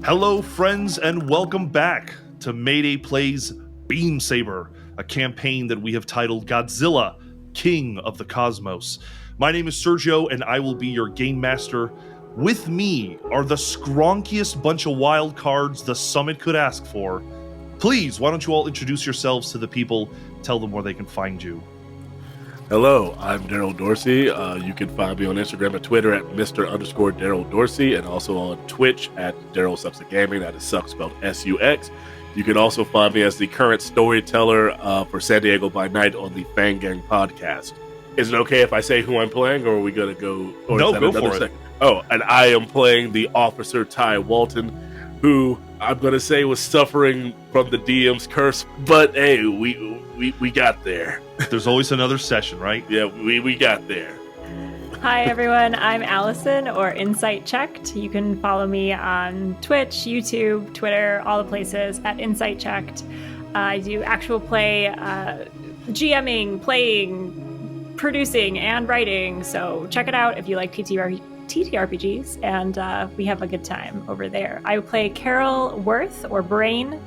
Hello, friends, and welcome back to Mayday Plays Beam Saber, a campaign that we have titled Godzilla, King of the Cosmos. My name is Sergio, and I will be your game master. With me are the skronkiest bunch of wild cards the summit could ask for. Please, why don't you all introduce yourselves to the people, tell them where they can find you. Hello, I'm Darryl Dorsey. You can find me on Instagram and Twitter at Mr._Darryl Dorsey, and also on Twitch at Darryl Sucks at Gaming. That is Sucks spelled S-U-X. You can also find me as the current storyteller for San Diego by Night on the Fang Gang podcast. Is it okay if I say who I'm playing, or are we going to go? Or No, go for it. Oh, and I am playing the Officer Ty Walton, who I'm going to say was suffering from the DM's curse, but hey, we got there. There's always another session, right? Yeah, we got there. Hi everyone, I'm Allison, or Insight Checked. You can follow me on Twitch, YouTube, Twitter, all the places at Insight Checked. I do actual play, GMing, playing, producing, and writing, so check it out if you like TTRPGs, and we have a good time over there. I play Carol Worth, or Brain.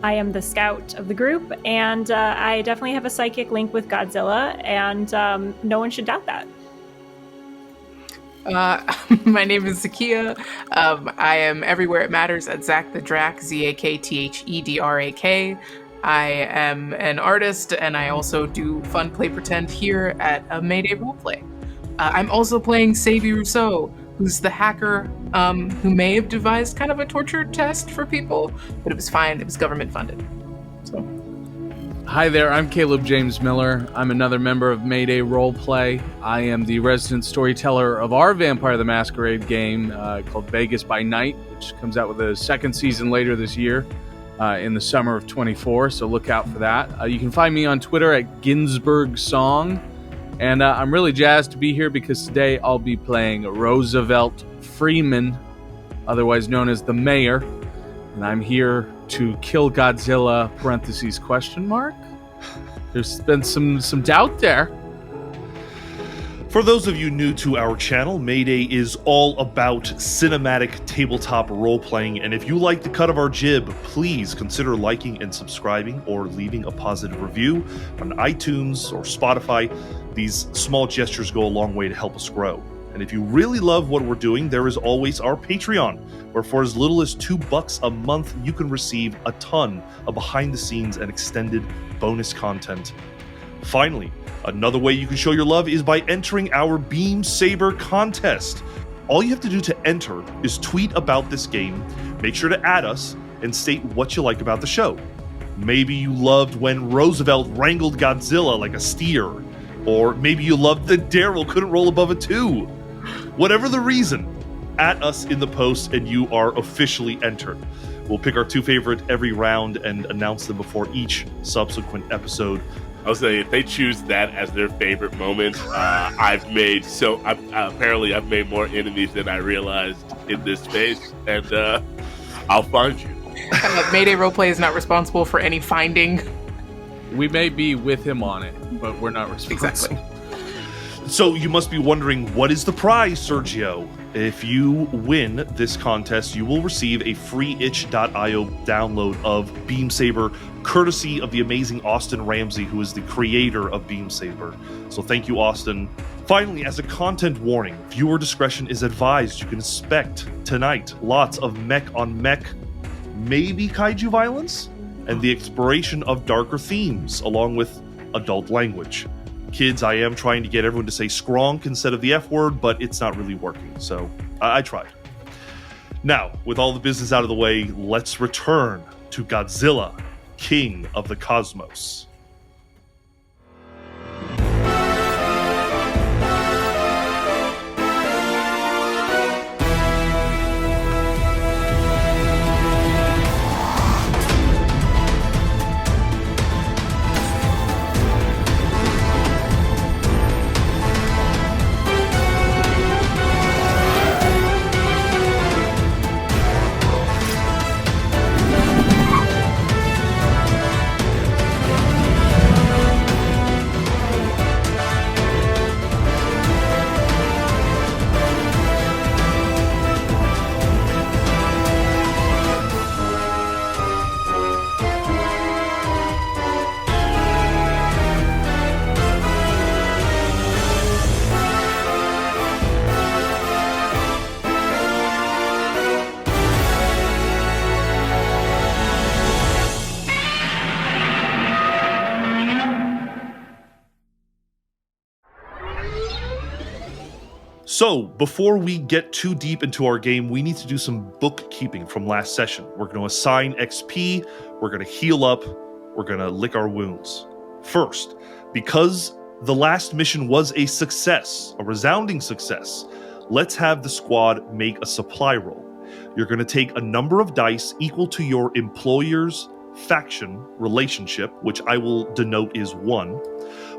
I am the scout of the group, and I definitely have a psychic link with Godzilla, and no one should doubt that. My name is Zakiya. I am everywhere it matters at Zach the Drac, Zakthdrak. I am an artist, and I also do fun play pretend here at a Mayday Roleplay. I'm also playing Cebi Russo, who's the hacker who may have devised kind of a torture test for people, but it was fine. It was government funded. So, hi there, I'm Caleb James Miller. I'm another member of Mayday Roleplay. I am the resident storyteller of our Vampire the Masquerade game called Vegas by Night, which comes out with a second season later this year in the summer of 24, so look out for that. You can find me on Twitter at Ginsburg Song. And I'm really jazzed to be here because today I'll be playing Roosevelt Freeman, otherwise known as the Mayor. And I'm here to kill Godzilla, (?). There's been some doubt there. For those of you new to our channel, Mayday is all about cinematic tabletop role-playing, and if you like the cut of our jib, please consider liking and subscribing or leaving a positive review on iTunes or Spotify. These small gestures go a long way to help us grow. And if you really love what we're doing, there is always our Patreon, where for as little as $2 a month, you can receive a ton of behind-the-scenes and extended bonus content. Finally, another way you can show your love is by entering our Beam Saber contest. All you have to do to enter is tweet about this game, make sure to add us, and state what you like about the show. Maybe you loved when Roosevelt wrangled Godzilla like a steer, or maybe you loved that Darryl couldn't roll above a 2. Whatever the reason, at us in the post and you are officially entered. We'll pick our 2 favorite every round and announce them before each subsequent episode. I was saying, if they choose that as their favorite moment, I've made more enemies than I realized in this space, and I'll find you. Mayday Roleplay is not responsible for any finding. We may be with him on it, but we're not responsible. Exactly. So you must be wondering, what is the prize, Sergio? If you win this contest, you will receive a free itch.io download of Beam Saber, courtesy of the amazing Austin Ramsay, who is the creator of Beam Saber. So thank you, Austin. Finally, as a content warning, viewer discretion is advised. You can expect tonight lots of mech on mech, maybe kaiju violence, and the exploration of darker themes, along with adult language. Kids, I am trying to get everyone to say skronk instead of the F word, but it's not really working, so I tried. Now, with all the business out of the way, let's return to Godzilla, King of the Cosmos. So, before we get too deep into our game, we need to do some bookkeeping from last session. We're going to assign XP, we're going to heal up, we're going to lick our wounds. First, because the last mission was a success, a resounding success, let's have the squad make a supply roll. You're going to take a number of dice equal to your employer's faction relationship, which I will denote is 1,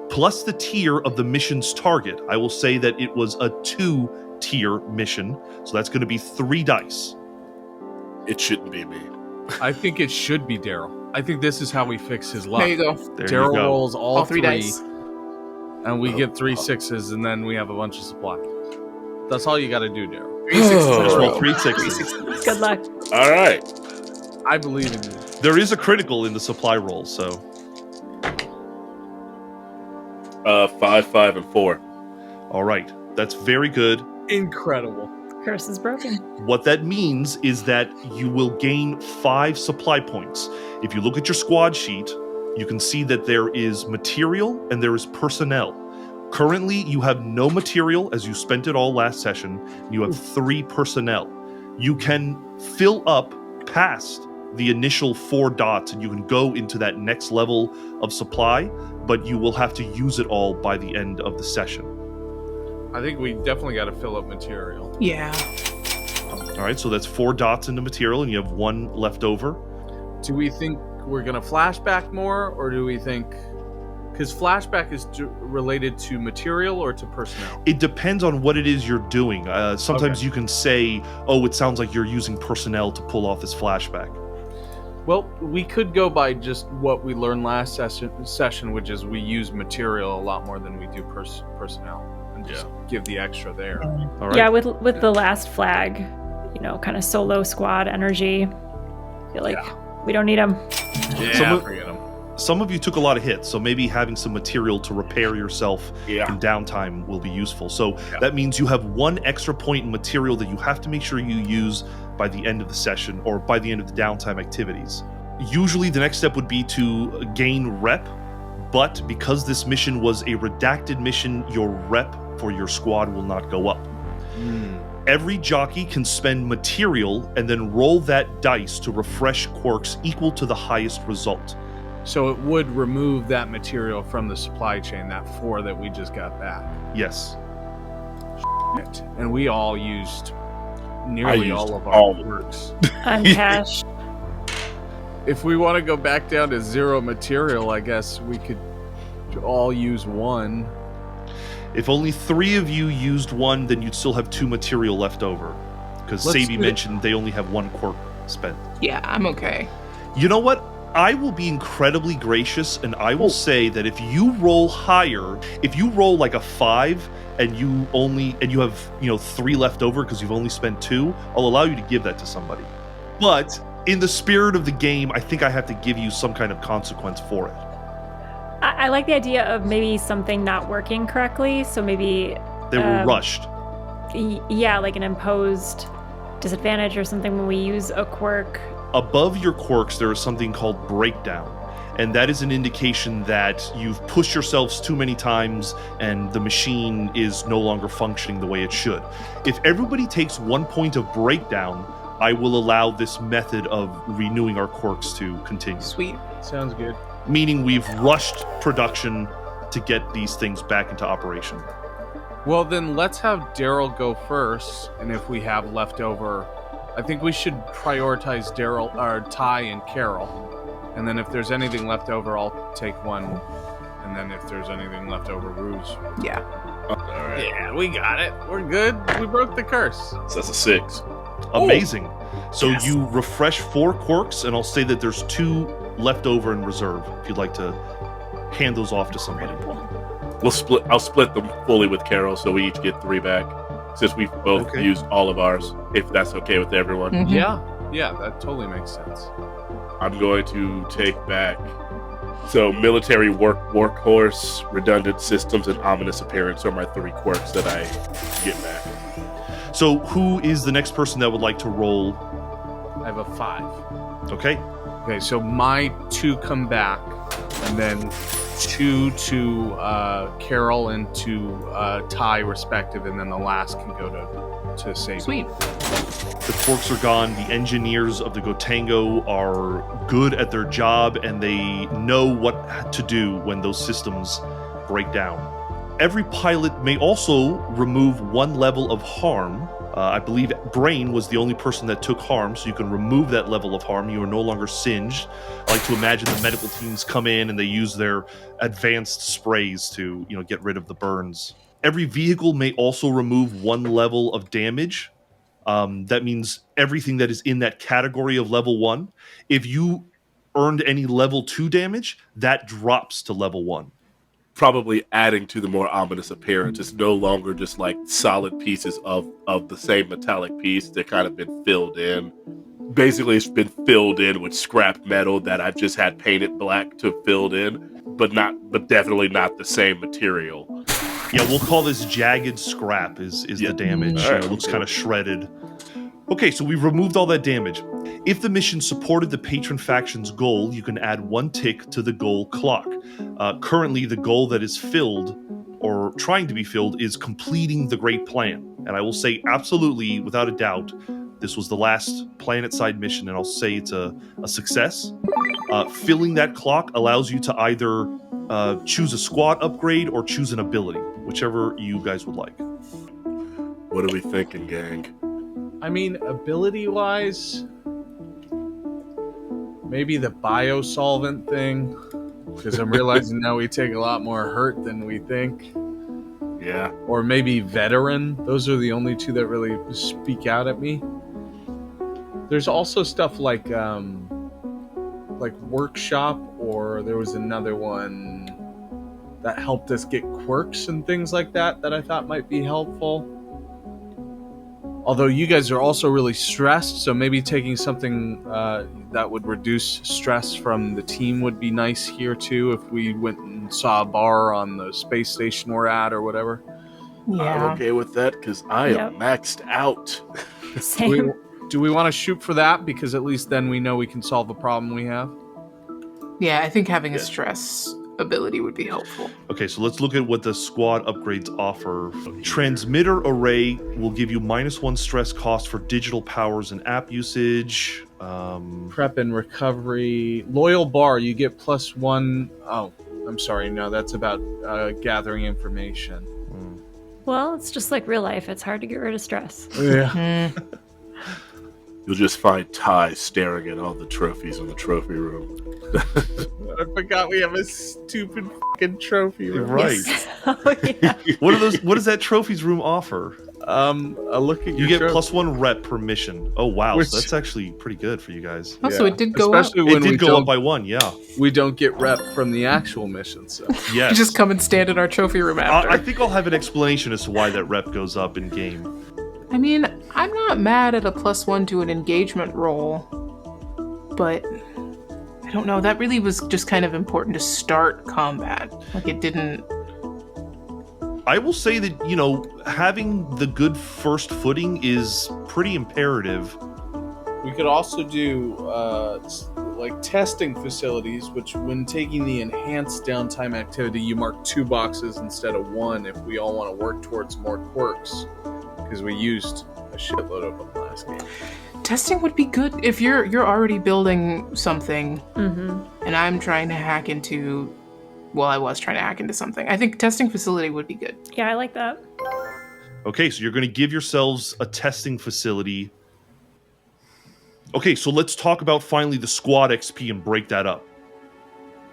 plus the tier of the mission's target. I will say that it was a 2-tier mission, so that's going to be 3 dice. It shouldn't be me. I think it should be Darryl. I think this is how we fix his luck. There you go. There you Darryl go. rolls all 3 dice. and we get 3 6s, and then we have a bunch of supply. That's all you got to do, Darryl. 3 6s in a Let's row. roll 3 6s. Good luck. All right. I believe in you. There is a critical in the supply roll, so 5, 5, and 4. all right. That's very good. Incredible. Curse is broken. What that means is that you will gain 5 supply points. If you look at your squad sheet, you can see that there is material and there is personnel. Currently, you have no material as you spent it all last session. You have 3 personnel. You can fill up past the initial 4 dots and you can go into that next level of supply, but you will have to use it all by the end of the session. I think we definitely got to fill up material. Yeah. All right, so that's 4 dots into material and you have 1 left over. Do we think we're going to flashback more, or do we think... Because flashback is related to material or to personnel? It depends on what it is you're doing. Sometimes you can say, oh, it sounds like you're using personnel to pull off this flashback. Well, we could go by just what we learned last session, which is we use material a lot more than we do personnel, and just give the extra there. All right. Yeah, with the last flag, kind of solo squad energy. I feel like we don't need them. Yeah, forget them. Some of you took a lot of hits, so maybe having some material to repair yourself in downtime will be useful. So that means you have 1 extra point in material that you have to make sure you use by the end of the session or by the end of the downtime activities. Usually the next step would be to gain rep, but because this mission was a redacted mission, your rep for your squad will not go up. Every jockey can spend material and then roll that dice to refresh quirks equal to the highest result. So it would remove that material from the supply chain, that 4 that we just got back. Yes. And we all used nearly used all of our all of it. quirks. Uncashed. If we want to go back down to 0 material, I guess we could all use 1. If only 3 of you used 1, then you'd still have 2 material left over. Because Let's Cebi do it. mentioned they only have 1 quirk spent. Yeah, I'm okay. You know what? I will be incredibly gracious and I will say that if you roll higher, if you roll like a 5 and you have 3 left over because you've only spent 2, I'll allow you to give that to somebody. But in the spirit of the game, I think I have to give you some kind of consequence for it. I like the idea of maybe something not working correctly. So maybe They were rushed. Yeah, like an imposed disadvantage or something when we use a quirk. Above your quirks, there is something called breakdown. And that is an indication that you've pushed yourselves too many times and the machine is no longer functioning the way it should. If everybody takes 1 point of breakdown, I will allow this method of renewing our quirks to continue. Sweet. Sounds good. Meaning we've rushed production to get these things back into operation. Well, then let's have Darryl go first, and if we have leftover, I think we should prioritize Darryl, or Ty and Carol, and then if there's anything left over, I'll take 1, and then if there's anything left over, Ruse. Yeah. All right. Yeah, we got it. We're good. We broke the curse. So that's a 6. Amazing. So Yes. you refresh 4 quirks, and I'll say that there's 2 left over in reserve if you'd like to hand those off to somebody. I'll split them fully with Carol, so we each get 3 back, since we've both Okay. used all of ours. If that's okay with everyone, Mhm. Yeah, that totally makes sense. I'm going to take back. So military workhorse, redundant systems, and ominous appearance are my 3 quirks that I get back. So who is the next person that would like to roll? I have a 5. Okay. Okay, so my 2 come back, and then 2 to Carol and to Ty, respective, and then the last can go to Saber. Sweet. The Quirks are gone. The engineers of the Gotengo are good at their job, and they know what to do when those systems break down. Every pilot may also remove 1 level of harm. I believe Brain was the only person that took harm, so you can remove that level of harm. You are no longer singed. I like to imagine the medical teams come in and they use their advanced sprays to, get rid of the burns. Every vehicle may also remove 1 level of damage. That means everything that is in that category of level 1. If you earned any level 2 damage, that drops to level 1. Probably adding to the more ominous appearance. It's no longer just like solid pieces of the same metallic piece that kind of been filled in. Basically, it's been filled in with scrap metal that I've just had painted black to filled in, but definitely not the same material. Yeah, we'll call this jagged scrap is the damage. All right, It looks kind of shredded. Okay, so we've removed all that damage. If the mission supported the patron faction's goal, you can add 1 tick to the goal clock. Currently, the goal that is filled, or trying to be filled, is completing the Great Plan. And I will say absolutely, without a doubt, this was the last planet-side mission, and I'll say it's a success. Filling that clock allows you to either choose a squad upgrade or choose an ability, whichever you guys would like. What are we thinking, gang? I mean, ability-wise, maybe the biosolvent thing, because I'm realizing now we take a lot more hurt than we think. Yeah. Or maybe veteran. Those are the only 2 that really speak out at me. There's also stuff like workshop, or there was another one that helped us get quirks and things like that I thought might be helpful. Although you guys are also really stressed, so maybe taking something that would reduce stress from the team would be nice here too, if we went and saw a bar on the space station we're at or whatever. Yeah. I'm okay with that because I am maxed out. Same. Do we want to shoot for that? Because at least then we know we can solve a problem we have. Yeah, I think having a stress ability would be helpful. Okay, so let's look at what the squad upgrades offer. Transmitter array will give you -1 stress cost for digital powers and app usage. Prep and recovery. Loyal bar, you get +1. Oh, I'm sorry. No, that's about gathering information. Well, it's just like real life. It's hard to get rid of stress. Yeah. You'll just find Ty staring at all the trophies in the trophy room. I forgot we have a stupid fucking trophy room. Right. Oh, yeah. What does that trophies room offer? A look at You get trophy. +1 rep per mission. Oh wow, Which- so that's actually pretty good for you guys. Also, it did go Especially up. when It we did go don't, up by 1, yeah. we don't get rep from the actual mission. So Yes. You just come and stand in our trophy room after. I think I'll have an explanation as to why that rep goes up in game. I mean, I'm not mad at a +1 to an engagement roll, but I don't know. That really was just kind of important to start combat. Like, it didn't. I will say that, having the good first footing is pretty imperative. we could also do like testing facilities, which when taking the enhanced downtime activity, you mark 2 boxes instead of 1 if we all want to work towards more quirks, because we used a shitload of them last game. Testing would be good if you're already building something, Mm-hmm. and I'm trying to hack into. Well, I was trying to hack into something. I think testing facility would be good. Yeah, I like that. Okay, so you're going to give yourselves a testing facility. Okay, so let's talk about finally the squad XP and break that up.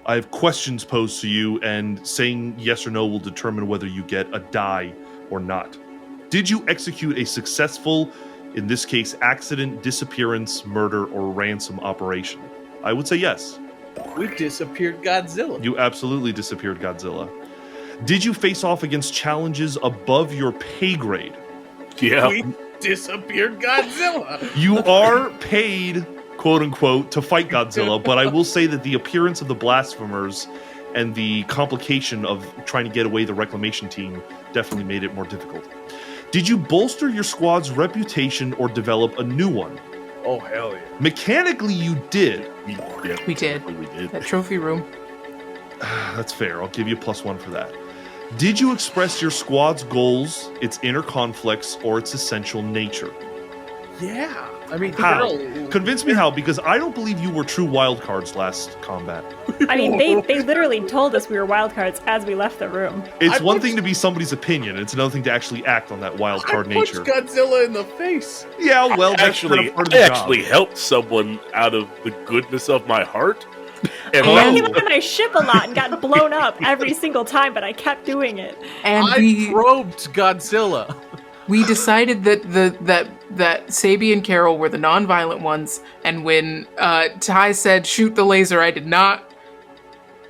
I have questions posed to you, and saying yes or no will determine whether you get a die or not. Did you execute a successful, in this case, accident, disappearance, murder, or ransom operation? I would say yes. We disappeared Godzilla. You absolutely disappeared Godzilla. Did you face off against challenges above your pay grade? Yeah. We disappeared Godzilla. You are paid, quote unquote, to fight Godzilla, but I will say that the appearance of the blasphemers and the complication of trying to get away the reclamation team definitely made it more difficult. Did you bolster your squad's reputation or develop a new one? Oh, hell yeah. Mechanically, you did. We did. We did. That trophy room. That's fair. I'll give you +1 for that. Did you express your squad's goals, its inner conflicts, or its essential nature? Yeah. I mean, How? Carol, Convince me how, because I don't believe you were true wildcards last combat. I mean, they literally told us we were wildcards as we left the room. It's I one punched- thing to be somebody's opinion, it's another thing to actually act on that wildcard I punched nature. Godzilla in the face. Yeah, well, that's Actually, kind of part of I the actually job. helped someone out of the goodness of my heart. And I And- came up to my ship a lot and got blown up every single time, but I kept doing it. And I probed Godzilla. we decided that Cebi and Carol were the non-violent ones, and when Ty said shoot the laser, I did not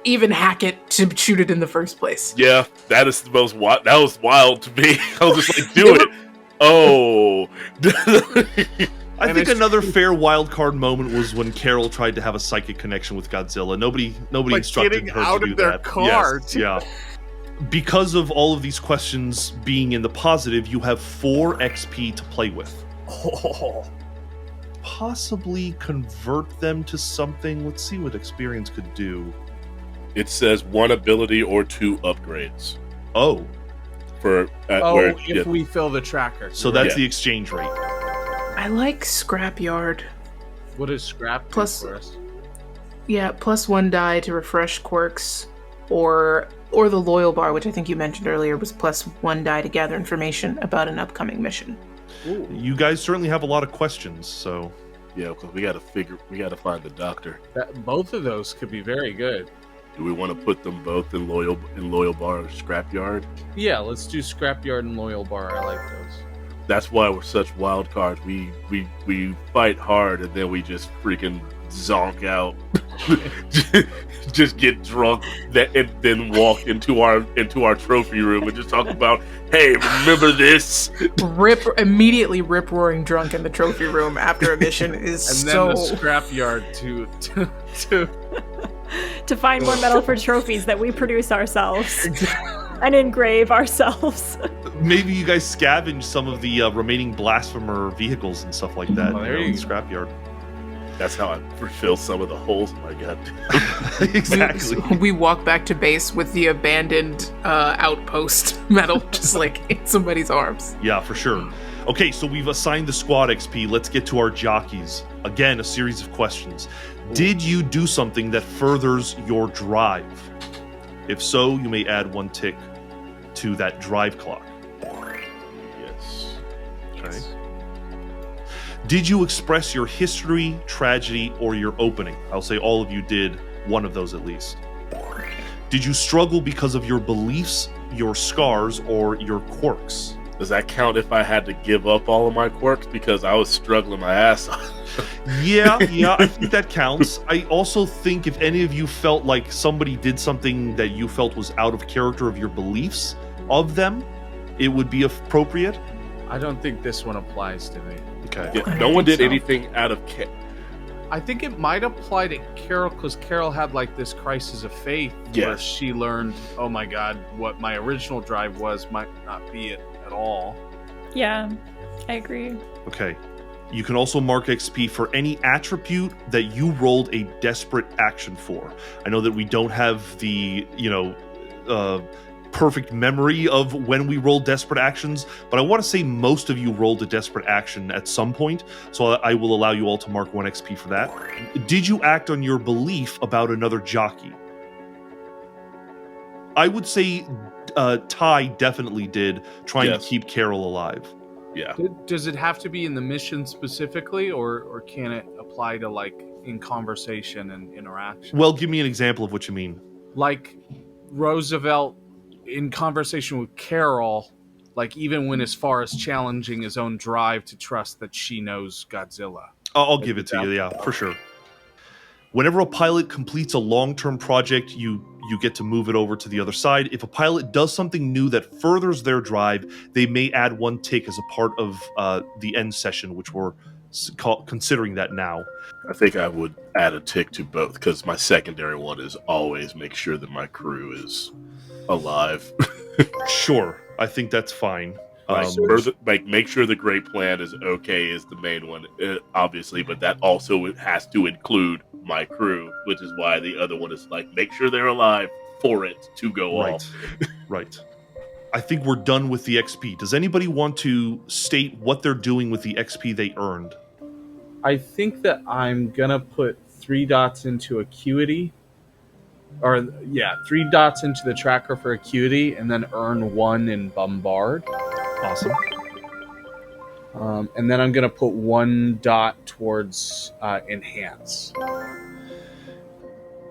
even hack it to shoot it in the first place. yeah, that is the most wild. That was wild to me. I was just like, do it. Oh. I And think it's another fair wildcard moment was when Carol tried to have a psychic connection with Godzilla. Nobody Like instructed getting her out to do of their that. car, Yes, too. yeah. Because of all of these questions being in the positive, you have 4 XP to play with. Oh. Possibly convert them to something. Let's see what experience could do. It says 1 ability or 2 upgrades Oh, for Oh, where if we fill the tracker. so that's Yeah. the exchange rate. I like Scrapyard. What is scrap do Plus- for us? Yeah, +1 die to refresh quirks, or the loyal bar, which I think you mentioned earlier, was +1 die to gather information about an upcoming mission. You guys certainly have a lot of questions, so yeah, because we got to find the doctor. Both of those could be very good. Do we want to put them both in loyal bar or scrapyard? Yeah, let's do scrapyard and loyal bar. I like those. That's why we're such wild cards. We fight hard and then we just freaking zonk out, just get drunk, and then walk into our trophy room and just talk about, hey, remember this? Immediately rip roaring drunk in the trophy room after a mission is And then so. the scrapyard to To find more metal for trophies that we produce ourselves and engrave ourselves. maybe you guys scavenge some of the remaining blasphemer vehicles and stuff like that. Oh, there in you the scrapyard. That's how I fill some of the holes in my gut. Exactly. We walk back to base with the abandoned outpost metal just like in somebody's arms. Yeah, for sure. Okay, so we've assigned the squad XP. Let's get to our jockeys. Again, a series of questions. Did you do something that furthers your drive? If so, you may add 1 tick to that drive clock. Yes. Okay. Did you express your history, tragedy, or your opening? I'll say all of you did one of those at least. Did you struggle because of your beliefs, your scars, or your quirks? Does that count if I had to give up all of my quirks because I was struggling my ass off? Yeah, I think that counts. I also think if any of you felt like somebody did something that you felt was out of character of your beliefs of them, it would be appropriate. I don't think this one applies to me. Okay. Yeah, I no don't one think did so. anything out of I think it might apply to Carol because Carol had like this crisis of faith where Yes. she learned, oh my god, what my original drive was might not be it at all. Yeah, I agree. Okay. You can also mark XP for any attribute that you rolled a desperate action for. I know that we don't have the, perfect memory of when we rolled desperate actions, but I want to say most of you rolled a desperate action at some point, so I will allow you all to mark 1 XP for that. Did you act on your belief about another jockey? I would say Ty definitely did, trying Yes. to keep Carol alive. Yeah. Does it have to be in the mission specifically, or can it apply to like in conversation and interaction? Well, give me an example of what you mean. Like Roosevelt in conversation with Carol, like even when as far as challenging his own drive to trust that she knows Godzilla. I'll give it to you, yeah, for sure. Whenever a pilot completes a long-term project, you get to move it over to the other side. If a pilot does something new that furthers their drive, they may add 1 tick as a part of the end session, which we're considering that now. I think I would add a tick to both because my secondary one is always make sure that my crew is alive. Sure, I think that's fine. Make sure the great plan is okay is the main one, obviously, but that also has to include my crew, which is why the other one is like, make sure they're alive for it to go off. Right. I think we're done with the XP. Does anybody want to state what they're doing with the XP they earned? I think that I'm gonna put 3 dots into acuity. 3 dots into the tracker for acuity, and then earn 1 in bombard. Awesome. And then I'm gonna put 1 dot towards enhance.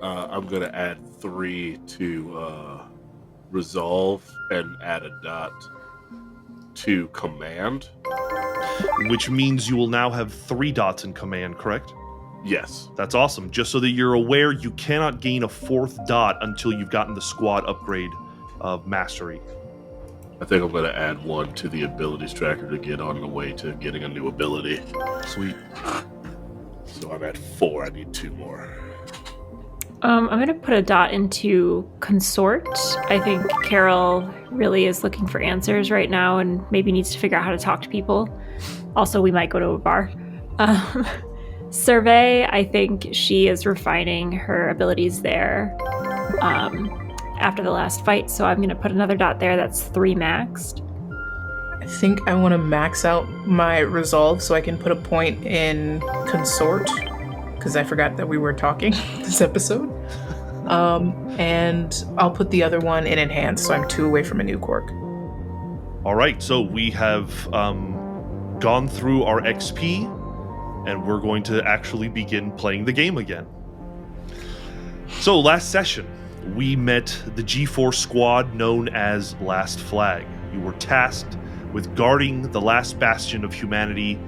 I'm gonna add 3 to resolve and add a dot to command. Which means you will now have 3 dots in command, correct? Yes. That's awesome. Just so that you're aware, you cannot gain a 4th dot until you've gotten the squad upgrade of mastery. I think I'm going to add 1 to the abilities tracker to get on the way to getting a new ability. Sweet. So I'm at 4. I need 2 more. I'm going to put a dot into consort. I think Carol really is looking for answers right now and maybe needs to figure out how to talk to people. Also, we might go to a bar. Survey, I think she is refining her abilities there after the last fight, so I'm going to put another dot there. That's 3 maxed. I think I want to max out my resolve so I can put a point in consort, because I forgot that we were talking this episode. And I'll put the other one in enhance, so I'm 2 away from a new quirk. All right, so we have gone through our XP, and we're going to actually begin playing the game again. So last session, we met the G4 squad known as Last Flag. You were tasked with guarding the last bastion of humanity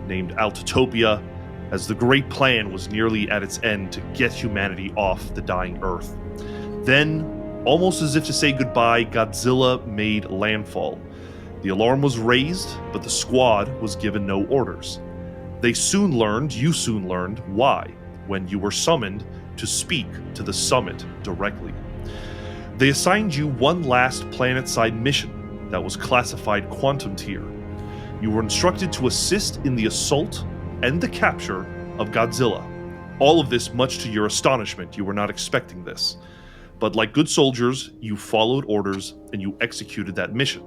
named Altotopia, as the great plan was nearly at its end to get humanity off the dying Earth. Then, almost as if to say goodbye, Godzilla made landfall. The alarm was raised, but the squad was given no orders. You soon learned why, when you were summoned to speak to the summit directly. They assigned you one last planet-side mission that was classified Quantum Tier. You were instructed to assist in the assault and the capture of Godzilla. All of this much to your astonishment. You were not expecting this. But like good soldiers, you followed orders and you executed that mission.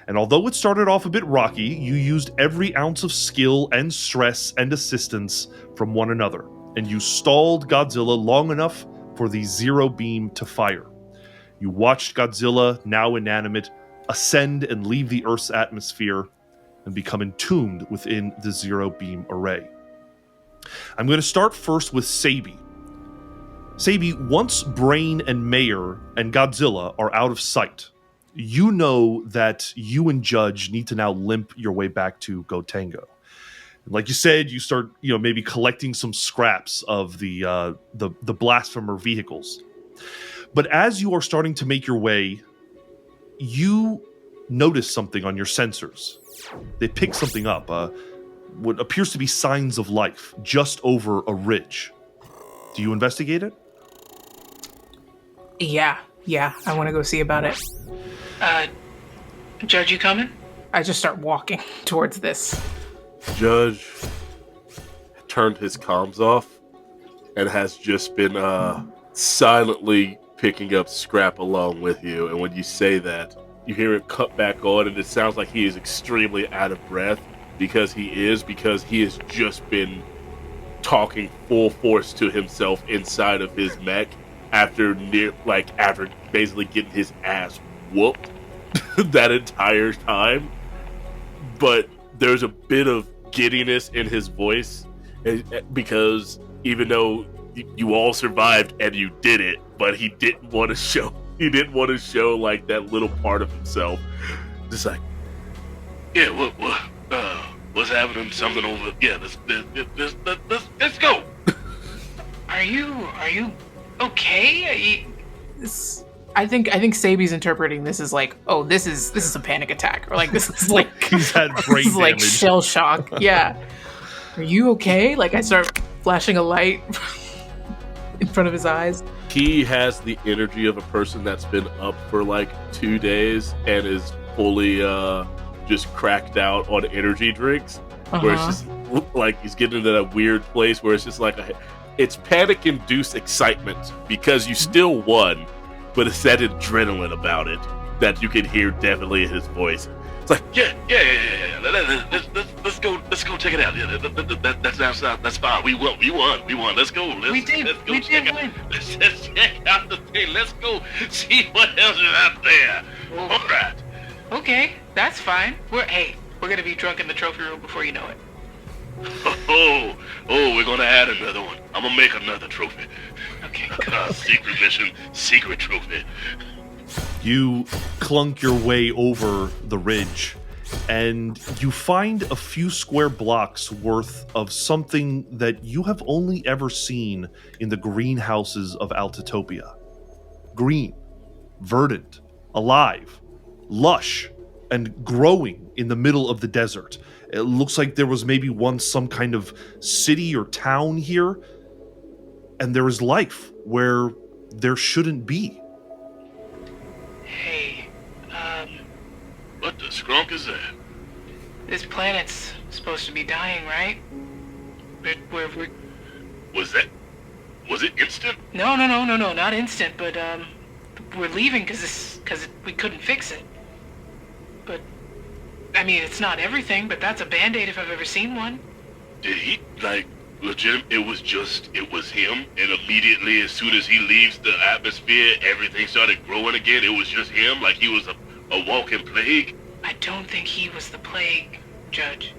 And although it started off a bit rocky, you used every ounce of skill and stress and assistance from one another, and you stalled Godzilla long enough for the zero beam to fire. You watched Godzilla, now inanimate, ascend and leave the Earth's atmosphere and become entombed within the zero beam array. I'm going to start first with Cebi. Cebi, once Brain and Mayor and Godzilla are out of sight, you know that you and Judge need to now limp your way back to Gotengo. Like you said, you start, maybe collecting some scraps of the blasphemer vehicles. But as you are starting to make your way, you notice something on your sensors. They pick something up, what appears to be signs of life, just over a ridge. Do you investigate it? Yeah, I want to go see about it. Judge, you coming? I just start walking towards this. Judge turned his comms off and has just been silently picking up scrap along with you. And when you say that, you hear it cut back on, and it sounds like he is extremely out of breath because he has just been talking full force to himself inside of his mech after basically getting his ass whooped that entire time. But there's a bit of giddiness in his voice because even though you all survived and you did it, but he didn't want to show like that little part of himself. Just like, Yeah, what's happening? Something over. Yeah, let's go. Are you okay? I think Cebi's interpreting this as like, oh, this is a panic attack, or like this is like He's had brain this is like damage. shell shock. Yeah. Are you okay? Like I start flashing a light in front of his eyes. he has the energy of a person that's been up for like 2 days and is fully just cracked out on energy drinks. Where it's just like he's getting into that weird place where it's just like it's panic-induced excitement because you still won, but it's that adrenaline about it that you can hear definitely in his voice. It's like, Yeah. Let's go check it out. Yeah, that's fine. We won. Let's go. We did win. Let's check out the thing. Let's go see what else is out there. Well, All right. Okay, that's fine. We're gonna be drunk in the trophy room before you know it. Oh, we're gonna add another one. I'm gonna make another trophy. Okay. Secret mission, secret trophy. You clunk your way over the ridge, and you find a few square blocks worth of something that you have only ever seen in the greenhouses of Altatopia. Green, verdant, alive, lush, and growing in the middle of the desert. It looks like there was maybe once some kind of city or town here, and there is life where there shouldn't be. Hey, What the skronk is that? this planet's supposed to be dying, right? We're Was it instant? No, not instant, but we're leaving because we couldn't fix it. But I mean, it's not everything, but that's a band-aid if I've ever seen one. Did he, legit? It was him, and immediately as soon as he leaves the atmosphere, everything started growing again. It was just him, like he was a walking plague. I don't think he was the plague, Judge.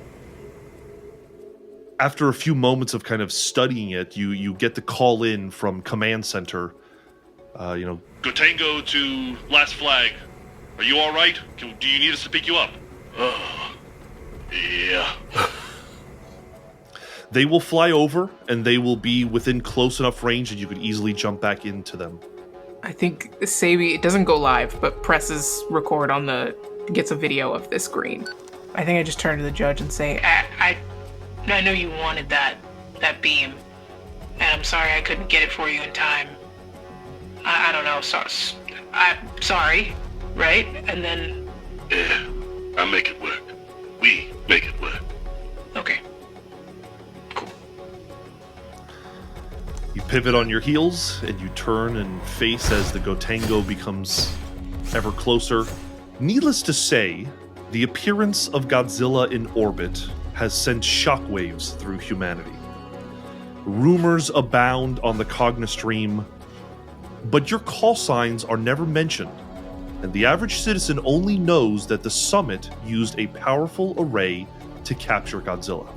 After a few moments of kind of studying it, you get the call in from command center. Gotengo to last flag. Are you all right? Do you need us to pick you up? Yeah. They will fly over, and they will be within close enough range that you could easily jump back into them. I think Cebi, it doesn't go live, but presses record gets a video of this green. I think I just turn to the judge and say, I know you wanted that beam, and I'm sorry I couldn't get it for you in time. I don't know, I'm sorry, right? And then... Yeah, I make it work. We make it work. Okay. Cool. You pivot on your heels, and you turn and face as the Gotengo becomes ever closer. Needless to say, the appearance of Godzilla in orbit has sent shockwaves through humanity. Rumors abound on the Cognistream, but your call signs are never mentioned, and the average citizen only knows that the summit used a powerful array to capture Godzilla.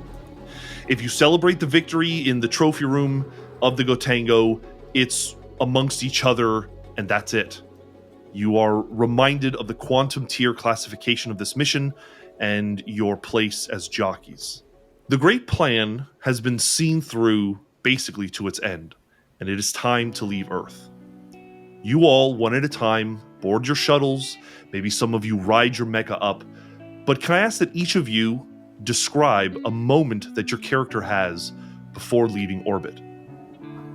If you celebrate the victory in the trophy room of the Gotengo, it's amongst each other, and that's it. You are reminded of the quantum tier classification of this mission and your place as jockeys. The great plan has been seen through basically to its end, and it is time to leave Earth. You all, one at a time, board your shuttles, maybe some of you ride your mecha up, but can I ask that each of you describe a moment that your character has before leaving orbit?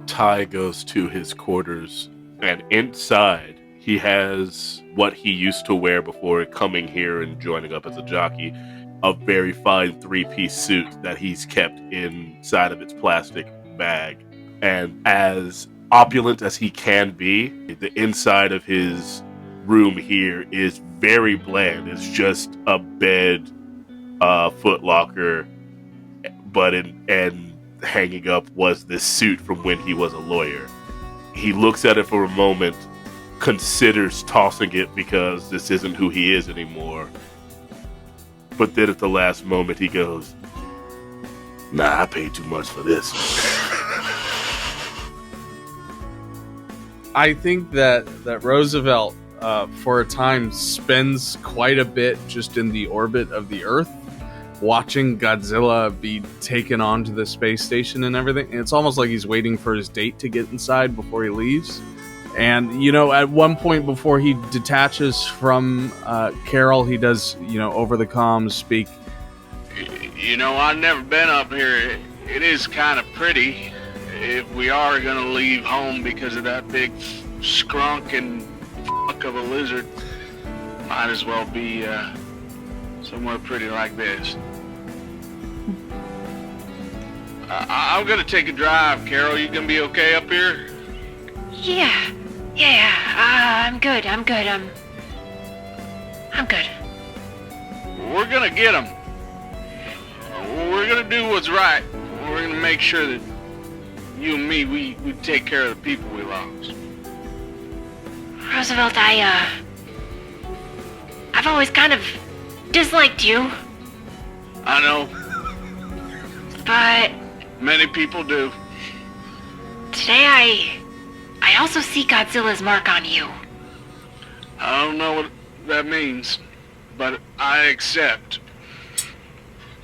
Ty goes to his quarters, and inside he has what he used to wear before coming here and joining up as a jockey, a very fine three-piece suit that he's kept inside of its plastic bag. And as opulent as he can be, the inside of his room here is very bland. It's just a bed, foot locker, and hanging up was this suit from when he was a lawyer. He looks at it for a moment, considers tossing it because this isn't who he is anymore. But then at the last moment he goes, "Nah, I paid too much for this." I think that Roosevelt, for a time, spends quite a bit just in the orbit of the Earth, watching Godzilla be taken onto the space station and everything. And it's almost like he's waiting for his date to get inside before he leaves. And, at one point before he detaches from Carol, he does, over the comms speak. I've never been up here. It is kind of pretty. If we are gonna leave home because of that big skrunk and fuck of a lizard, might as well be somewhere pretty like this. I'm gonna take a drive. Carol, you gonna be okay up here? Yeah. I'm good. I'm good. We're gonna get him. We're gonna do what's right. We're gonna make sure that you and me, we take care of the people we lost. Roosevelt, I've always kind of disliked you, I know, but many people do. today I also see Godzilla's mark on you. I don't know what that means, but I accept.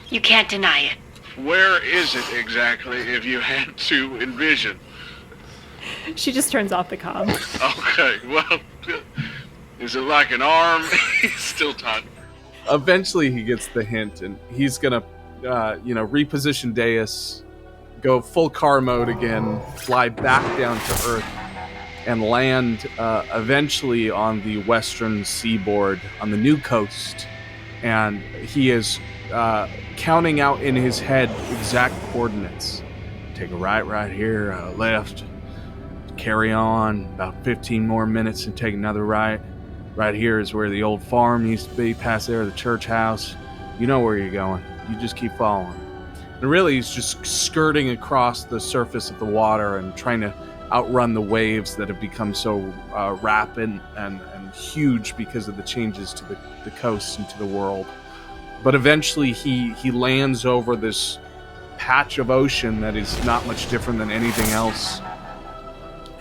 You can't deny it. Where is it exactly if you had to envision? She just turns off the comm. Okay, well, is it like an arm? He's still talking. Eventually, he gets the hint, and he's gonna, reposition Deus, go full car mode again, fly back down to Earth, and land eventually on the western seaboard on the new coast. And he is counting out in his head exact coordinates. Take a right here, left, carry on about 15 more minutes and take another right. Right here is where the old farm used to be, past there, the church house. You know where you're going. You just keep following. And really, he's just skirting across the surface of the water and trying to outrun the waves that have become so rapid and huge because of the changes to the coast and to the world. But eventually he lands over this patch of ocean that is not much different than anything else.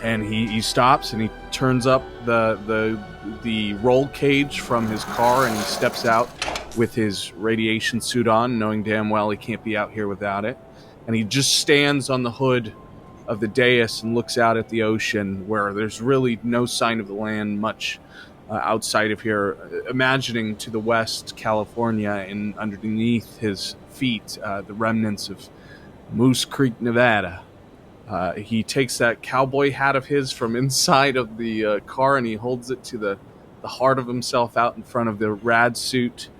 And he stops and he turns up the roll cage from his car and he steps out with his radiation suit on, knowing damn well he can't be out here without it. And he just stands on the hood of the dais and looks out at the ocean where there's really no sign of the land much outside of here, imagining to the west California and underneath his feet the remnants of Moose Creek, Nevada. He takes that cowboy hat of his from inside of the car and he holds it to the heart of himself out in front of the rad suit.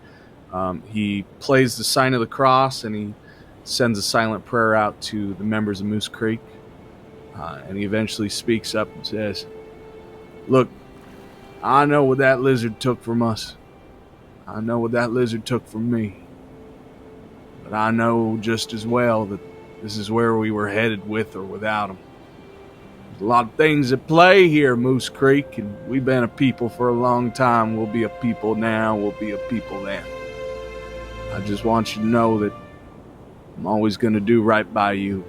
He plays the sign of the cross and he sends a silent prayer out to the members of Moose Creek. And he eventually speaks up and says, "Look, I know what that lizard took from us. I know what that lizard took from me. But I know just as well that this is where we were headed with or without him. There's a lot of things at play here, Moose Creek, and we've been a people for a long time. We'll be a people now, we'll be a people then. I just want you to know that I'm always going to do right by you.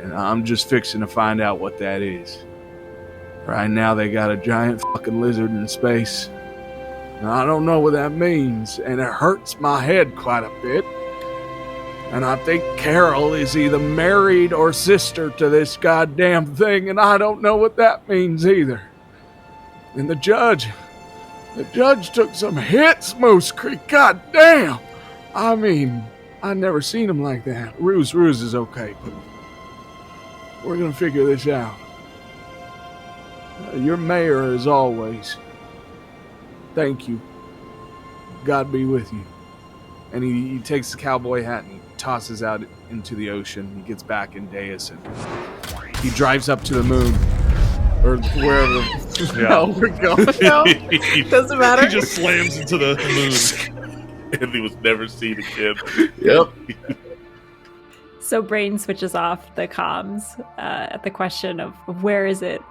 And I'm just fixing to find out what that is. Right now they got a giant fucking lizard in space. And I don't know what that means, and it hurts my head quite a bit. And I think Carol is either married or sister to this goddamn thing, and I don't know what that means either. And the judge took some hits, Moose Creek, goddamn! I mean, I never seen him like that. Ruse is okay, but we're gonna figure this out. Your mayor, as always. Thank you. God be with you." And he takes the cowboy hat and he tosses out into the ocean. He gets back in Deus and he drives up to the moon. Or wherever the hell we're going now. Doesn't matter. He just slams into the moon. And he was never seen again. Yep. So Brain switches off the comms at the question of where is it.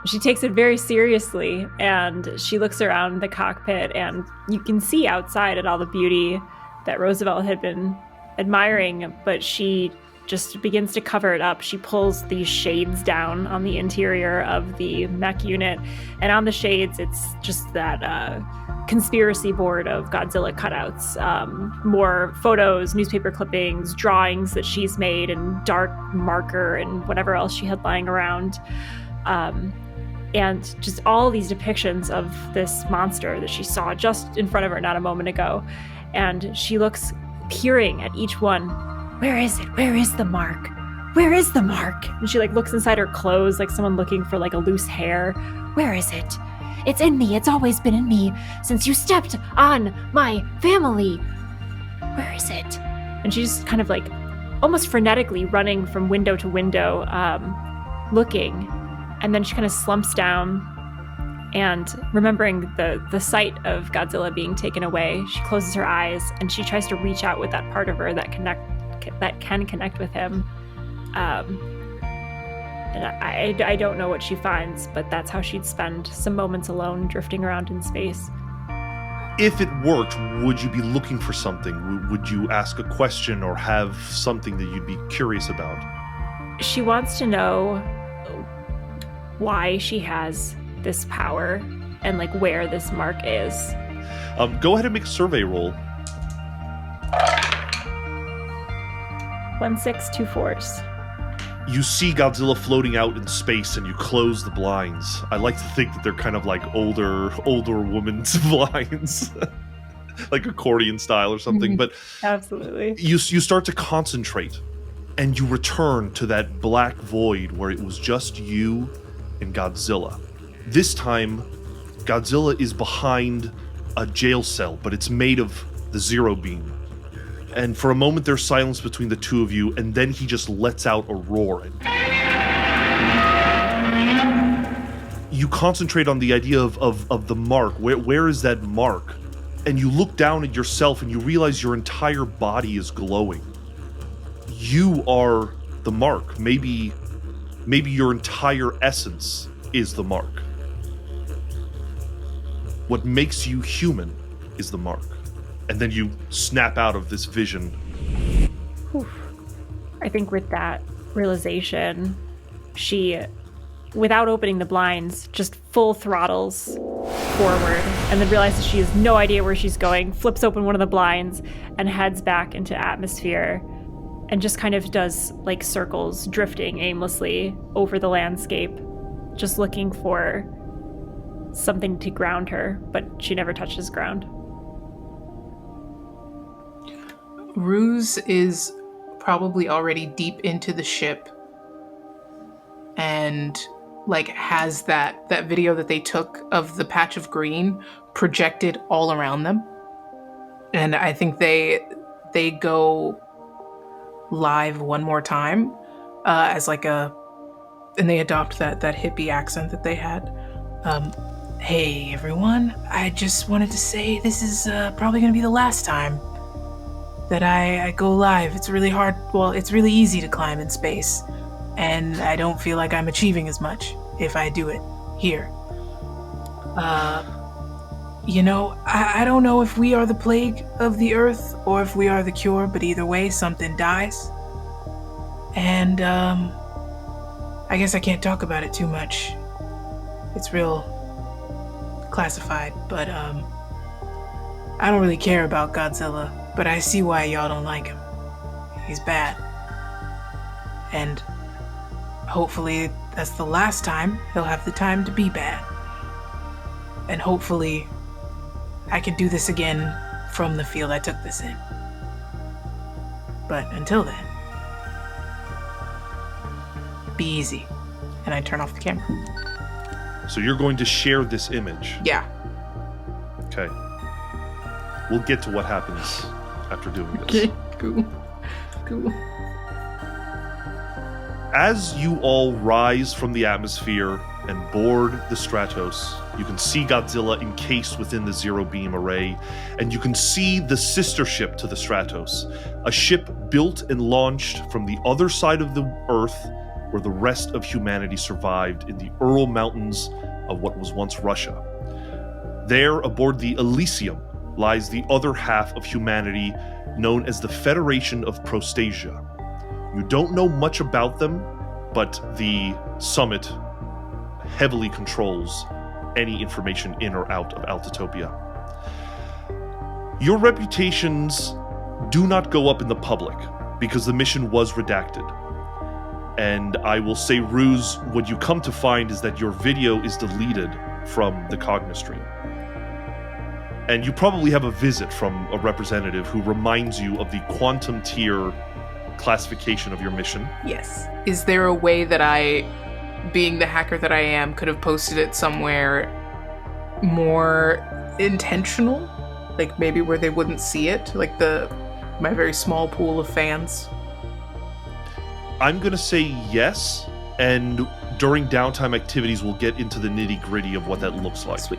She takes it very seriously and she looks around the cockpit and you can see outside at all the beauty that Roosevelt had been admiring, but she just begins to cover it up. She pulls these shades down on the interior of the mech unit, and on the shades it's just that conspiracy board of Godzilla cutouts, more photos, newspaper clippings, drawings that she's made, and dark marker and whatever else she had lying around. And just all these depictions of this monster that she saw just in front of her not a moment ago. And she looks, peering at each one. Where is it? Where is the mark? Where is the mark? And she looks inside her clothes like someone looking for a loose hair. Where is it? It's in me. It's always been in me since you stepped on my family. Where is it? And she just kind of almost frenetically running from window to window, looking. And then she kind of slumps down, and remembering the sight of Godzilla being taken away, she closes her eyes and she tries to reach out with that part of her that can connect with him. And I don't know what she finds, but that's how she'd spend some moments alone drifting around in space. If it worked, would you be looking for something? Would you ask a question or have something that you'd be curious about? She wants to know why she has this power and like where this mark is. Go ahead and make a survey roll. 1, 6, 2 4s. You see Godzilla floating out in space and you close the blinds. I like to think that they're kind of like older woman's blinds. Like accordion style or something. But Absolutely. you start to concentrate and you return to that black void where it was just you and Godzilla. This time, Godzilla is behind a jail cell, but it's made of the zero beam. And for a moment, there's silence between the two of you, and then he just lets out a roar. You concentrate on the idea of the mark. Where is that mark? And you look down at yourself, and you realize your entire body is glowing. You are the mark. Maybe your entire essence is the mark. What makes you human is the mark. And then you snap out of this vision. Whew. I think with that realization, she, without opening the blinds, just full throttles forward and then realizes she has no idea where she's going, flips open one of the blinds and heads back into atmosphere and just kind of does like circles, drifting aimlessly over the landscape, just looking for something to ground her, but she never touches ground. Ruse is probably already deep into the ship and like has that video that they took of the patch of green projected all around them. And I think they go live one more time as like and they adopt that hippie accent that they had. Hey everyone, I just wanted to say this is probably gonna be the last time that I go live. It's really hard. Well, it's really easy to climb in space, and I don't feel like I'm achieving as much if I do it here. I don't know if we are the plague of the Earth or if we are the cure, but either way, something dies. And I guess I can't talk about it too much. It's real classified, but I don't really care about Godzilla. But I see why y'all don't like him. He's bad. And hopefully that's the last time he'll have the time to be bad. And hopefully I can do this again from the field I took this in. But until then, be easy. And I turn off the camera. So you're going to share this image? Yeah. Okay. We'll get to what happens after doing this. Okay, cool. As you all rise from the atmosphere and board the Stratos, you can see Godzilla encased within the zero beam array, and you can see the sister ship to the Stratos, a ship built and launched from the other side of the Earth, where the rest of humanity survived in the Ural Mountains of what was once Russia. There, aboard the Elysium, lies the other half of humanity, known as the Federation of Prostasia. You don't know much about them, but the summit heavily controls any information in or out of Altitopia. Your reputations do not go up in the public, because the mission was redacted. And I will say, Ruse, what you come to find is that your video is deleted from the Cognistream. And you probably have a visit from a representative who reminds you of the quantum tier classification of your mission. Yes. Is there a way that I, being the hacker that I am, could have posted it somewhere more intentional? Like maybe where they wouldn't see it? Like my very small pool of fans? I'm going to say yes, and during downtime activities, we'll get into the nitty-gritty of what that looks like. Sweet.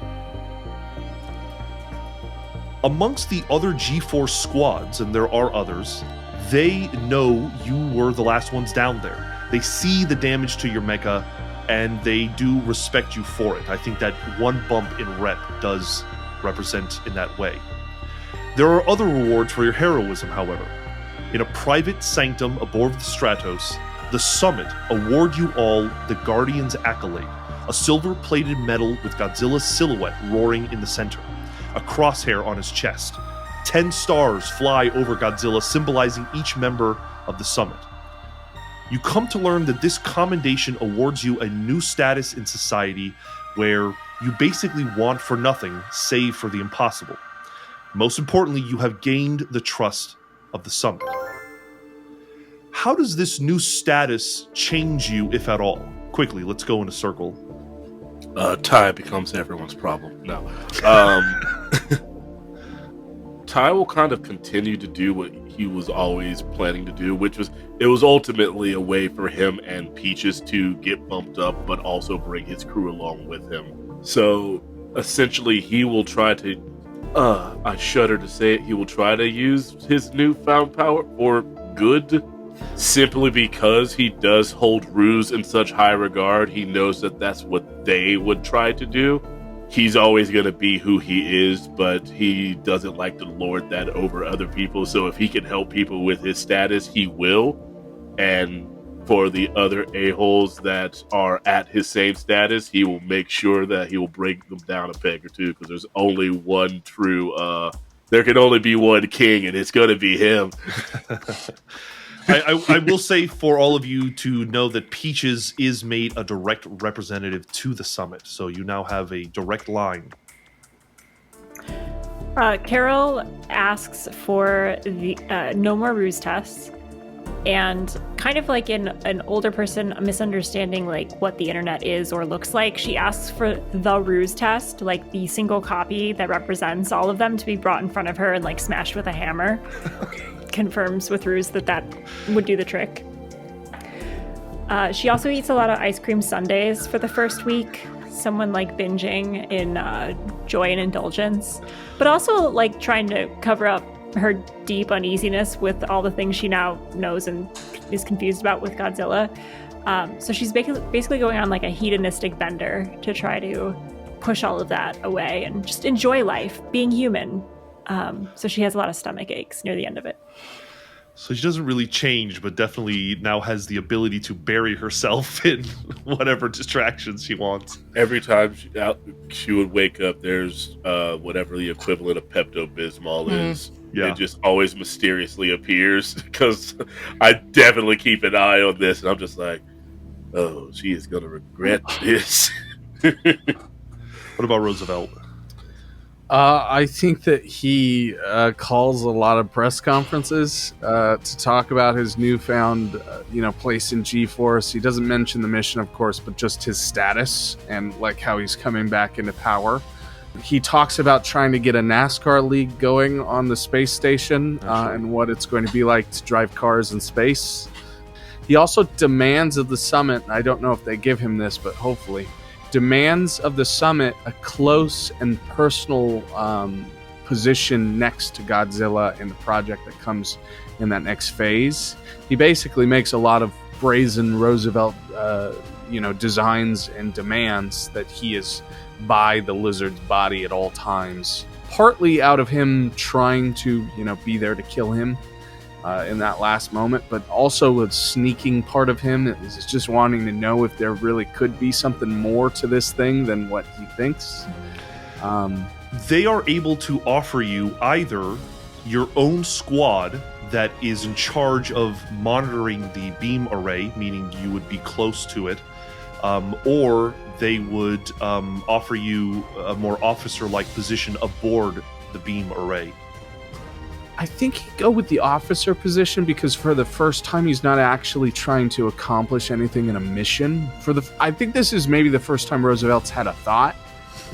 Amongst the other G-Force squads, and there are others, they know you were the last ones down there. They see the damage to your mecha, and they do respect you for it. I think that one bump in rep does represent in that way. There are other rewards for your heroism, however. In a private sanctum aboard the Stratos, the Summit award you all the Guardian's Accolade, a silver-plated medal with Godzilla's silhouette roaring in the center, a crosshair on his chest. 10 stars fly over Godzilla, symbolizing each member of the Summit. You come to learn that this commendation awards you a new status in society where you basically want for nothing, save for the impossible. Most importantly, you have gained the trust of the Summit. How does this new status change you, if at all? Quickly, let's go in a circle. Ty becomes everyone's problem. No. Ty will kind of continue to do what he was always planning to do, which was, it was ultimately a way for him and Peaches to get bumped up, but also bring his crew along with him. So, essentially, he will try to, I shudder to say it, he will try to use his newfound power for good, simply because he does hold Ruse in such high regard. He knows that that's what they would try to do. He's always going to be who he is, but he doesn't like to lord that over other people. So if he can help people with his status, he will. And for the other a-holes that are at his same status, he will make sure that he will bring them down a peg or two, because there's only one true, there can only be one king, and it's going to be him. I will say for all of you to know that Peaches is made a direct representative to the Summit, so you now have a direct line. Carol asks for the no more ruse tests, and kind of like in an older person misunderstanding like what the internet is or looks like, she asks for the ruse test, like the single copy that represents all of them, to be brought in front of her and like smashed with a hammer. Confirms with Ruse that would do the trick. She also eats a lot of ice cream sundaes for the first week, someone like binging in joy and indulgence, but also like trying to cover up her deep uneasiness with all the things she now knows and is confused about with Godzilla. So she's basically going on like a hedonistic bender to try to push all of that away and just enjoy life, being human. So she has a lot of stomach aches near the end of it. So she doesn't really change, but definitely now has the ability to bury herself in whatever distractions she wants. Every time she would wake up, there's whatever the equivalent of Pepto-Bismol is. Yeah. It just always mysteriously appears, because I definitely keep an eye on this, and I'm just like, oh, she is going to regret this. What about Roosevelt? I think that he calls a lot of press conferences to talk about his newfound, place in G-Force. He doesn't mention the mission, of course, but just his status and like how he's coming back into power. He talks about trying to get a NASCAR league going on the space station and what it's going to be like to drive cars in space. He also demands of the Summit, and I don't know if they give him this, but hopefully, demands of the Summit a close and personal position next to Godzilla in the project that comes in that next phase. He basically makes a lot of brazen Roosevelt, designs and demands that he is by the lizard's body at all times. Partly out of him trying to, be there to kill him in that last moment, but also a sneaking part of him that is just wanting to know if there really could be something more to this thing than what he thinks. They are able to offer you either your own squad that is in charge of monitoring the beam array, meaning you would be close to it, or they would offer you a more officer-like position aboard the beam array. I think he'd go with the officer position, because for the first time he's not actually trying to accomplish anything in a mission. I think this is maybe the first time Roosevelt's had a thought,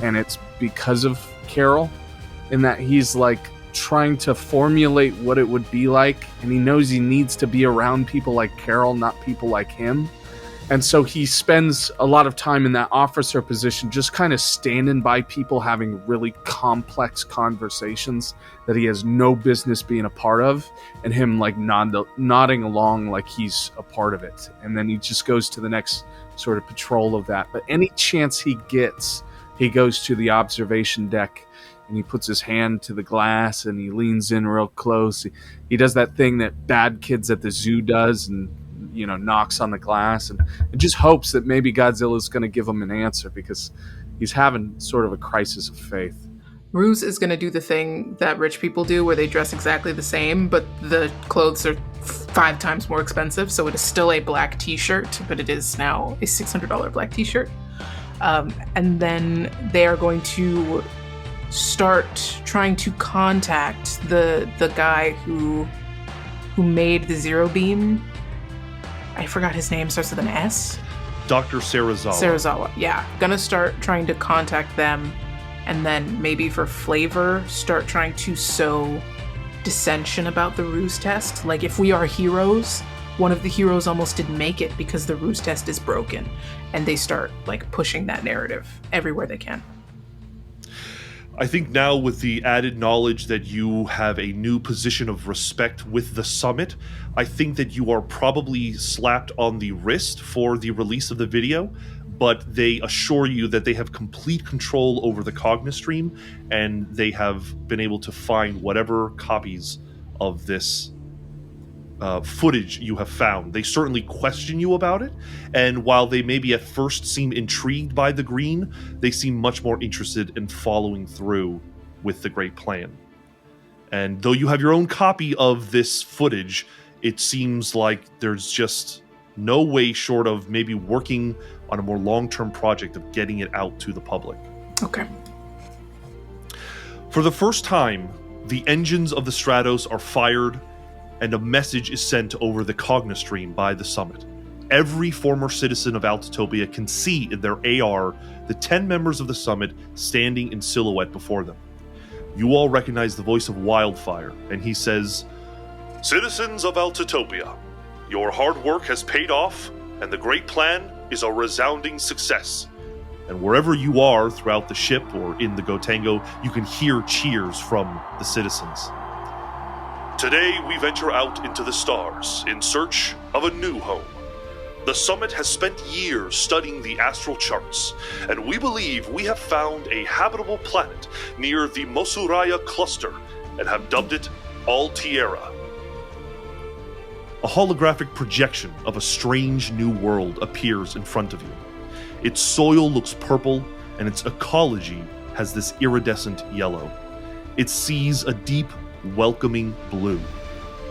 and it's because of Carol, in that he's like, trying to formulate what it would be like, and he knows he needs to be around people like Carol, not people like him. And so he spends a lot of time in that officer position, just kind of standing by people having really complex conversations that he has no business being a part of, and him like nodding along like he's a part of it. And then he just goes to the next sort of patrol of that. But any chance he gets, he goes to the observation deck and he puts his hand to the glass and he leans in real close. He does that thing that bad kids at the zoo does, and knocks on the glass and just hopes that maybe Godzilla's going to give him an answer, because he's having sort of a crisis of faith. Ruse is going to do the thing that rich people do where they dress exactly the same, but the clothes are 5 times more expensive. So it is still a black t-shirt, but it is now a $600 black t-shirt. And then they are going to start trying to contact the guy who made the Zero Beam. I forgot his name, starts with an S. Dr. Serizawa. Serizawa, yeah. Gonna start trying to contact them, and then maybe for flavor, start trying to sow dissension about the Ruse test. Like, if we are heroes, one of the heroes almost didn't make it because the Ruse test is broken, and they start, like, pushing that narrative everywhere they can. I think now, with the added knowledge that you have a new position of respect with the summit, I think that you are probably slapped on the wrist for the release of the video, but they assure you that they have complete control over the Cognistream, and they have been able to find whatever copies of this footage you have found. They certainly question you about it, and while they maybe at first seem intrigued by the green, they seem much more interested in following through with the great plan. And though you have your own copy of this footage, it seems like there's just no way short of maybe working on a more long-term project of getting it out to the public. Okay. For the first time, the engines of the Stratos are fired, and a message is sent over the Cognistream by the summit. Every former citizen of Altitopia can see in their AR the 10 members of the summit standing in silhouette before them. You all recognize the voice of Wildfire, and he says, "Citizens of Altitopia, your hard work has paid off, and the great plan is a resounding success. And wherever you are throughout the ship or in the Gotengo, you can hear cheers from the citizens. Today we venture out into the stars in search of a new home. The summit has spent years studying the astral charts, and we believe we have found a habitable planet near the Mosuraya cluster and have dubbed it Altiera." A holographic projection of a strange new world appears in front of you. Its soil looks purple, and its ecology has this iridescent yellow. It sees a deep, welcoming blue.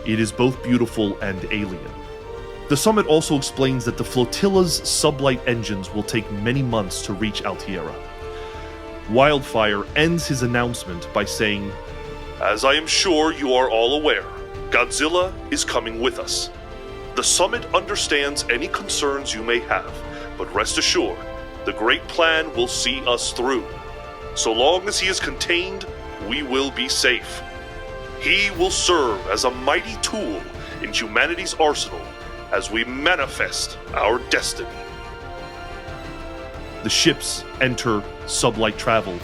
It is both beautiful and alien. The summit also explains that the flotilla's sublight engines will take many months to reach Altiera. Wildfire ends his announcement by saying, "As I am sure you are all aware, Godzilla is coming with us. The summit understands any concerns you may have, but rest assured, the great plan will see us through. So long as he is contained, we will be safe. He will serve as a mighty tool in humanity's arsenal as we manifest our destiny." The ships enter sublight travel,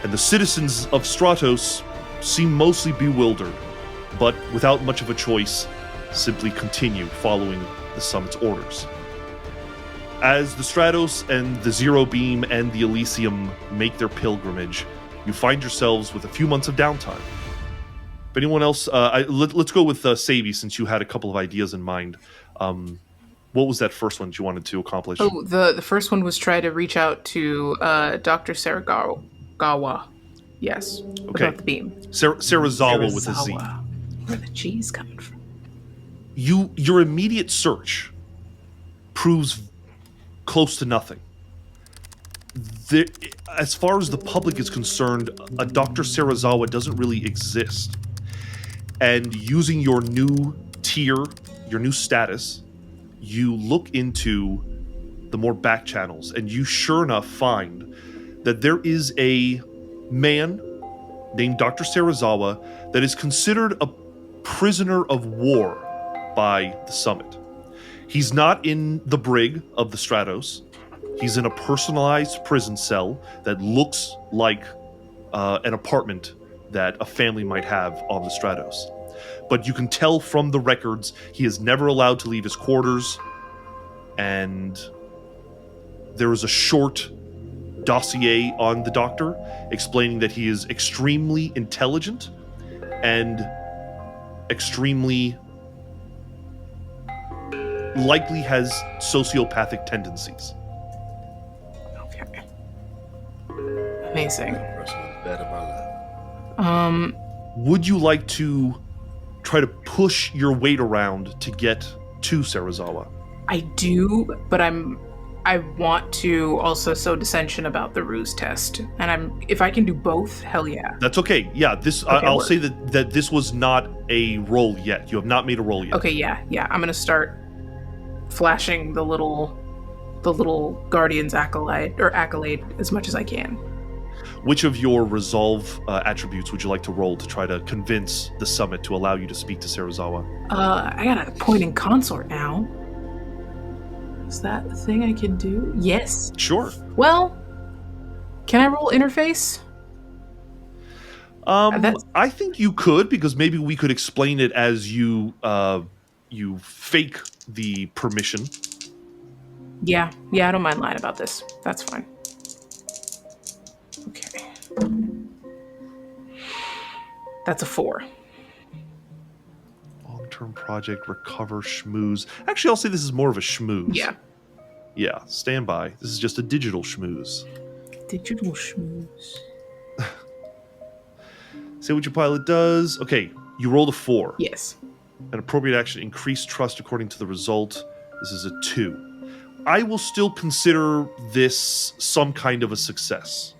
and the citizens of Stratos seem mostly bewildered, but without much of a choice, simply continue following the summit's orders. As the Stratos and the Zero Beam and the Elysium make their pilgrimage, you find yourselves with a few months of downtime. If anyone else, let's go with Cebi, since you had a couple of ideas in mind. What was that first one that you wanted to accomplish? Oh, the first one was try to reach out to Dr. Serizawa. Yes. Okay. About the beam. Serizawa with a Z. Where the G's coming from? Your immediate search proves close to nothing. As far as the public is concerned, a Dr. Serizawa doesn't really exist. And using your new tier, your new status, you look into the more back channels, and you sure enough find that there is a man named Dr. Serizawa that is considered a prisoner of war by the Summit. He's not in the brig of the Stratos. He's in a personalized prison cell that looks like an apartment that a family might have on the Stratos. But you can tell from the records he is never allowed to leave his quarters, and there is a short dossier on the doctor explaining that he is extremely intelligent and extremely likely has sociopathic tendencies. Okay. Amazing. That in my life. Would you like to try to push your weight around to get to Serizawa? I do, but I want to also sow dissension about the ruse test, and if I can do both, hell yeah. That's okay. Yeah, I'll say that this was not a roll yet. You have not made a roll yet. Okay, yeah. I'm gonna start flashing the little Guardian's accolade as much as I can. Which of your resolve attributes would you like to roll to try to convince the Summit to allow you to speak to Serizawa? I got a point in consort now. Is that a thing I can do? Yes. Sure. Well, can I roll interface? I think you could, because maybe we could explain it as you fake the permission. Yeah, I don't mind lying about this. That's fine. Okay. That's a 4. Long-term project, recover, schmooze. Actually, I'll say this is more of a schmooze. Yeah. Yeah, stand by. This is just a digital schmooze. Digital schmooze. Say what your pilot does. Okay, you rolled a 4. Yes. An appropriate action, increase trust according to the result. This is a 2. I will still consider this some kind of a success.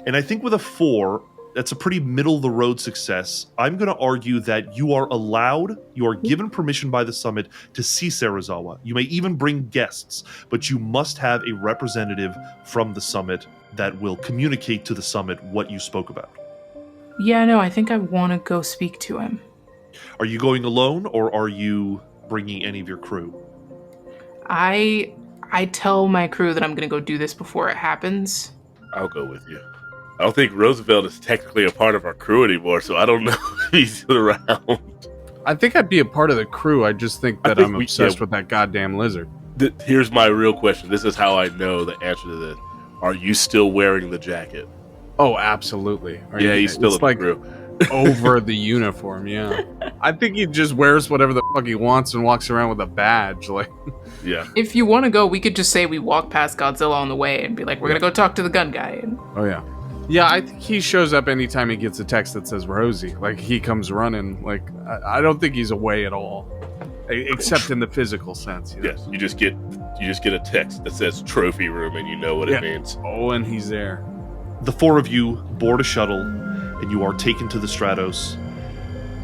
And I think with a 4, that's a pretty middle-of-the-road success. I'm going to argue that you are given permission by the Summit to see Serizawa. You may even bring guests, but you must have a representative from the Summit that will communicate to the Summit what you spoke about. Yeah, no, I think I want to go speak to him. Are you going alone, or are you bringing any of your crew? I tell my crew that I'm going to go do this before it happens. I'll go with you. I don't think Roosevelt is technically a part of our crew anymore, so I don't know if he's around. I think I'd be a part of the crew. I just think that I'm obsessed with that goddamn lizard. Here's my real question. This is how I know the answer to this. Are you still wearing the jacket? Oh, absolutely. He's still in the crew. Over the uniform, yeah. I think he just wears whatever the fuck he wants and walks around with a badge. Yeah. If you want to go, we could just say we walk past Godzilla on the way and be like, we're going to go talk to the gun guy. Oh, yeah. Yeah, I think he shows up anytime he gets a text that says Rosie. He comes running. I don't think he's away at all, except in the physical sense. Yes, you just get a text that says trophy room, and you know what it means. Oh, and he's there. The 4 of you board a shuttle, and you are taken to the Stratos.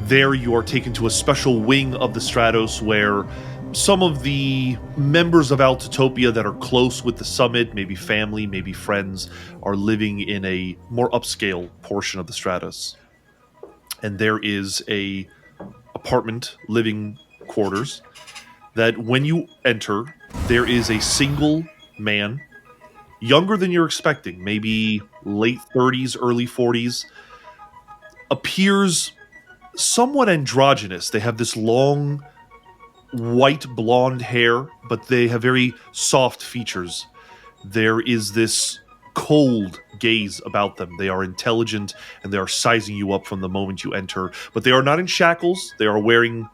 There you are taken to a special wing of the Stratos where some of the members of Altotopia that are close with the Summit, maybe family, maybe friends, are living in a more upscale portion of the Stratos. And there is a apartment living quarters that when you enter, there is a single man, younger than you're expecting, maybe late 30s, early 40s, appears somewhat androgynous. They have this long white blonde hair, but they have very soft features. There is this cold gaze about them. They are intelligent, and they are sizing you up from the moment you enter. But they are not in shackles. They are wearing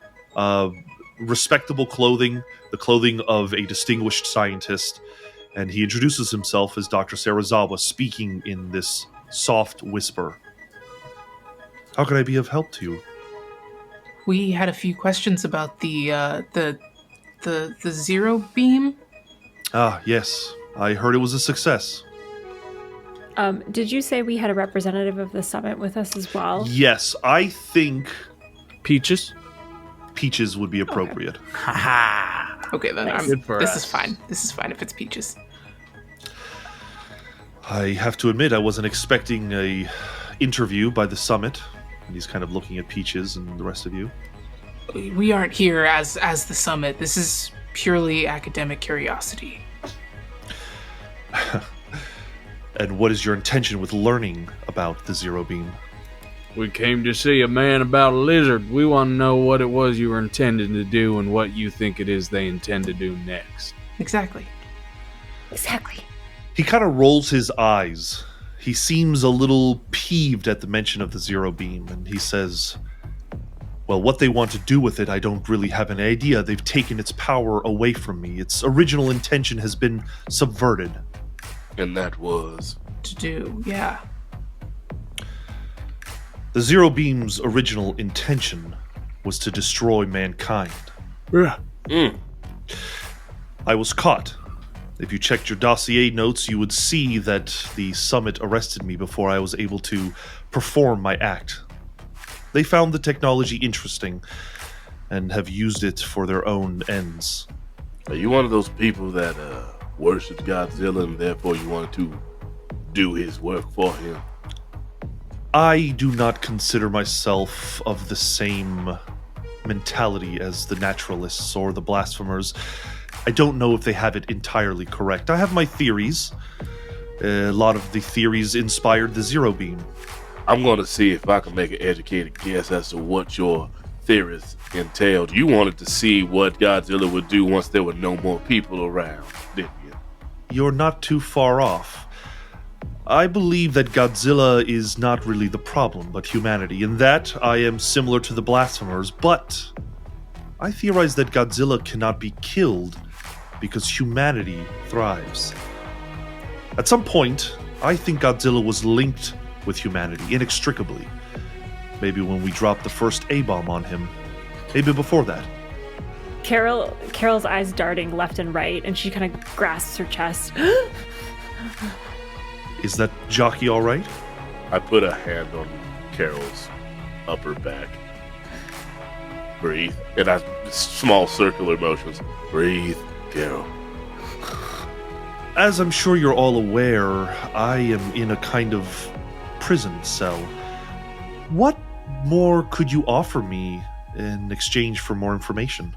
respectable clothing, the clothing of a distinguished scientist. And he introduces himself as Dr. Serizawa, speaking in this soft whisper. How can I be of help to you? We had a few questions about the zero beam. Ah, yes. I heard it was a success. Did you say we had a representative of the Summit with us as well? Yes, I think Peaches would be appropriate. Okay, then Nice. this is fine. This is fine if it's Peaches. I have to admit, I wasn't expecting a interview by the summit, and he's kind of looking at Peaches and the rest of you. We aren't here as the summit. This is purely academic curiosity. And what is your intention with learning about the Zero Beam? We came to see a man about a lizard. We want to know what it was you were intending to do and what you think it is they intend to do next. Exactly. Exactly. He kind of rolls his eyes. He seems a little peeved at the mention of the Zero Beam, and he says, well, what they want to do with it, I don't really have an idea. They've taken its power away from me. Its original intention has been subverted. And that was... To do, yeah. The Zero Beam's original intention was to destroy mankind. I was caught. If you checked your dossier notes, you would see that the summit arrested me before I was able to perform my act. They found the technology interesting and have used it for their own ends. Are you one of those people that worshipped Godzilla and therefore you wanted to do his work for him? I do not consider myself of the same mentality as the naturalists or the blasphemers. I don't know if they have it entirely correct. I have my theories. A lot of the theories inspired the Zero Beam. I'm going to see if I can make an educated guess as to what your theories entailed. You wanted to see what Godzilla would do once there were no more people around, didn't you? You're not too far off. I believe that Godzilla is not really the problem, but humanity. In that, I am similar to the blasphemers, but I theorize that Godzilla cannot be killed because humanity thrives. At some point, I think Godzilla was linked with humanity inextricably. Maybe when we dropped the first A-bomb on him. Maybe before that. Carol's eyes darting left and right, and she kind of grasps her chest. Is that jockey all right? I put a hand on Carol's upper back. Breathe. And I small circular motions. Breathe, Carol. As I'm sure you're all aware, I am in a kind of prison cell. What more could you offer me in exchange for more information?